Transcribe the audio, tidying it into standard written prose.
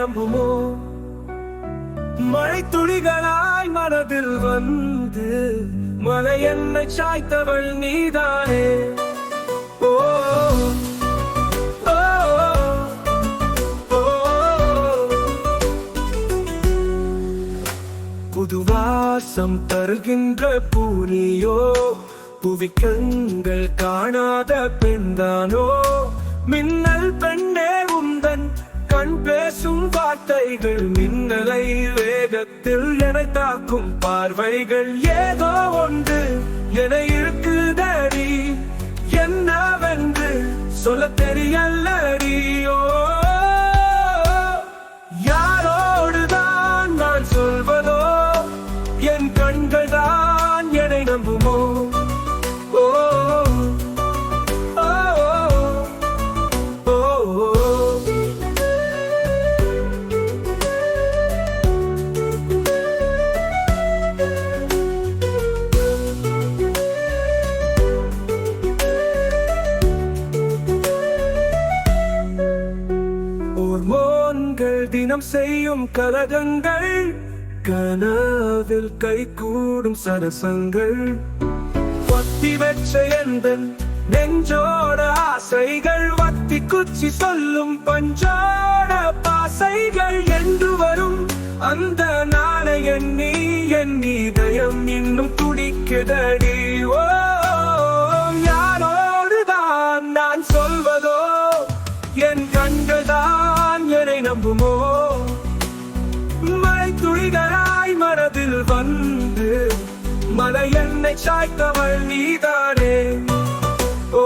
நம்புமோ? மழை துளிகளாய் மனதில் வந்து மலை என்னை சாய்த்தவள் நீதானே. ஓ புதுவாசம் தருகின்ற பூனியோ, புவிக்கங்கள் காணாத பெண்தானோ? மின்னல் பெண்ணே உந்தன் கண் பேசும் வார்த்தைகள், மின்னலை வேகத்தில் என தாக்கும் பார்வைகள், ஏதோ ஒன்று என இருக்குதடி, என்னவென்று சொல்ல தெரியல்லடியோ. யாரோடுதான் நான் சொல்வதோ, என் கண்கள் தான் என்னை நம்புமோ? ஓ ஹோர்மோன்கள் தினம் செய்யும் கலகங்கள், கனவில் கை கூடும் சரசங்கள், வத்தி வச்ச எந்தன் நெஞ்சோட ஆசைகள், வத்தி குச்சி சொல்லும் பஞ்சோட பாசைகள், என்று வரும் அந்த நாளை எண்ணி என் இதயம் இன்னும் துடிக்குதடி. ஓ யாரோடுதான் நான் சொல்வதோ, என் கண்கள் தான் என்னை நம்புமோ? மழை துளிகளாய் மனதில் வந்து மலை என்னை சாய்த்தவள் நீதானே. ஓ